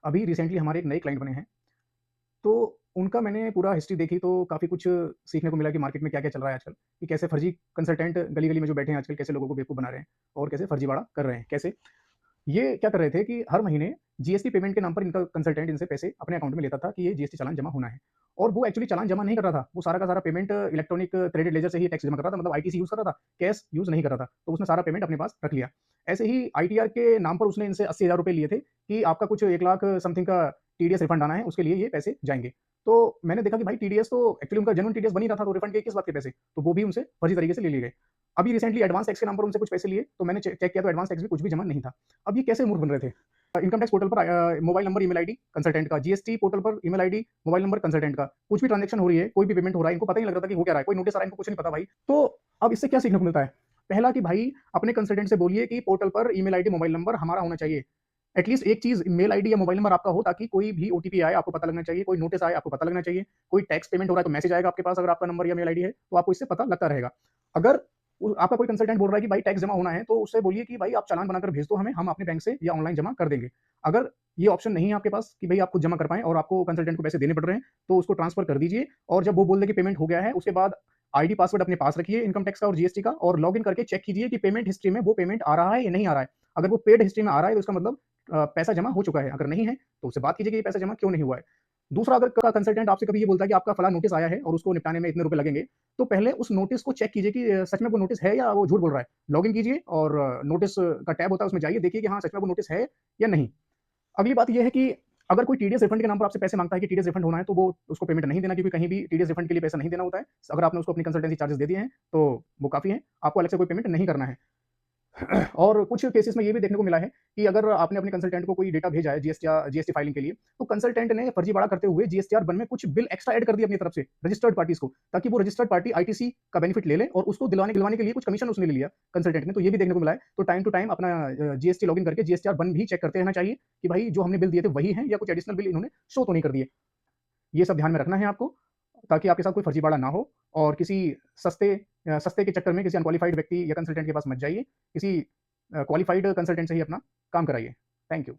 अभी रिसेंटली हमारे एक नए क्लाइंट बने हैं, तो उनका मैंने पूरा हिस्ट्री देखी तो काफ़ी कुछ सीखने को मिला कि मार्केट में क्या-क्या चल रहा है आजकल, कि कैसे फर्जी कंसल्टेंट गली-गली में जो बैठे हैं आजकल कैसे लोगों को बेवकूफ़ बना रहे हैं और कैसे फर्जीवाड़ा कर रहे हैं। कैसे? ये क्या कर रहे थे कि हर महीने जीएसटी पेमेंट के नाम पर इनका कंसल्टेंट इनसे पैसे अपने अकाउंट में लेता था कि ये जीएसटी चालान जमा होना है। और वो एक्चुअली चालान जमा नहीं कर रहा था, वो सारा का सारा पेमेंट इलेक्ट्रॉनिक क्रेडिट लेजर से ही टैक्स जमा कर रहा था, मतलब आईटीसी यूज़ कर रहा था, कैश यूज़ नहीं कर रहा था। तो उसने सारा पेमेंट अपने पास रख लिया। ऐसे ही आईटीआर के नाम पर उसने इनसे ₹80,000 लिए थे कि आपका कुछ 1 लाख समथिंग का टीडीएस रिफंड आना है, उसके लिए ये पैसे जाएँगे। तो मैंने देखा कि भाई टीडीएस तो एक्चुअली उनका जेन्युइन टीडीएस बन ही रहा था, तो रिफंड के किस बात के पैसे? तो वो भी उनसे फर्जी तरीके से ले लिए गए। अभी रिसेंटली एडवांस टैक्स के नाम पर उनसे कुछ पैसे लिए, तो मैंने चेक किया तो एडवांस टैक्स में कुछ भी जमा नहीं था। अब ये कैसे मूर्ख बन रहे थे? इनकम टैक्स पोर्टल पर mobile number, email ID consultant का, जीएसटी पोर्टल पर email ID, mobile number consultant का। कुछ भी ट्रांज़ैक्शन हो रही है, कोई भी पेमेंट हो रहा है, इनको पता ही नहीं लग रहा था कि हो क्या रहा है, कोई नोटिस आ रहा है, इनको कुछ नहीं पता भाई। तो अब इससे क्या सीखने को मिलता है? पहला कि भाई अपने कंसल्टेंट से बोलिए कि पोर्टल पर ईमेल आईडी, मोबाइल नंबर हमारा होना चाहिए। एटलीस्ट एक चीज़ मेल आईडी या मोबाइल नंबर आपका हो ताकि कोई भी ओटीपी आए आपको पता लगना चाहिए, कोई नोटिस आए आपको पता लगना चाहिए, कोई टैक्स पेमेंट हो रहा है तो मैसेज आएगा आपके पास अगर आपका नंबर या मेल आईडी है, तो आपको इससे पता लगता रहेगा। अगर आपका कोई कंसल्टेंट बोल रहा है कि भाई टैक्स जमा होना है, तो उससे बोलिए कि भाई आप चालान बनाकर भेज दो हमें, हम अपने बैंक से या ऑनलाइन जमा कर देंगे। अगर ये ऑप्शन नहीं है आपके पास कि भाई आप खुद जमा कर पाएँ और आपको कंसल्टेंट को पैसे देने पड़ रहे हैं, तो उसको ट्रांसफर कर दीजिए और जब वो बोल दे कि पेमेंट हो गया है, उसके बाद आईडी पासवर्ड अपने पास रखिए इनकम टैक्स का और जीएसटी का और लॉगिन करके चेक कीजिए कि पेमेंट हिस्ट्री में वो पेमेंट आ रहा है या नहीं आ रहा है। अगर वो पेड हिस्ट्री में आ रहा है, तो इसका मतलब पैसा जमा हो चुका है, अगर नहीं है, तो उससे बात कीजिए कि ये पैसा जमा क्यों नहीं हुआ है। दूसरा, अगर का कंसल्टेंट आपसे कभी ये बोलता है कि आपका फलाँ नोटिस आया है और उसको निपटाने में इतने रुपए लगेंगे, तो पहले उस नोटिस को चेक कीजिए कि सच में वो नोटिस है या वो झूठ बोल रहा है। लॉगिन कीजिए और नोटिस का टैब होता है उसमें जाइए, देखिए कि हाँ, सच में वो नोटिस है या नहीं। अगली बात ये है कि अगर कोई टीडीएस रिफंड के नाम पर आपसे पैसे माँगता है कि टीडीएस रिफंड होना है, तो वो उसको पेमेंट नहीं देना क्योंकि कहीं भी टीडीएस रिफंड के लिए पैसा नहीं देना होता है। अगर आपने उसको अपनी कंसल्टेंसी चार्जेज़ दे दिए हैं, तो वो काफ़ी है, आपको अलग से कोई पेमेंट नहीं करना है। और कुछ केसेस में ये भी देखने को मिला है कि अगर आपने अपने कंसल्टेंट को कोई डेटा भेजा है जीएसटी फाइलिंग के लिए, तो कंसल्टेंट ने फर्जीवाड़ा करते हुए जीएसटीआर वन में कुछ बिल एक्स्ट्रा ऐड कर दिया अपनी तरफ से रजिस्टर्ड पार्टीज को, ताकि वो रजिस्टर्ड पार्टी आईटीसी का बेनिफिट ले ले और उसको दिलवाने के लिए कुछ कमीशन उसने ले लिया कंसल्टेंट ने। तो ये भी देखने को मिला है। तो टाइम टू टाइम अपना जीएसटी लॉगिन करके जीएसटीआर वन भी चेक करते रहना चाहिए कि भाई जो हमने बिल दिए थे वही हैं या कुछ एडिशनल बिल इन्होंने शो तो नहीं कर दिए। ये सब ध्यान में रखना है आपको, ताकि आपके साथ कोई फर्जीवाड़ा ना हो और किसी सस्ते सस्ते के चक्कर में किसी अनक्वालिफाइड व्यक्ति या कंसल्टेंट के पास मत जाइए। किसी क्वालिफाइड कंसल्टेंट से ही अपना काम कराइए। Thank you.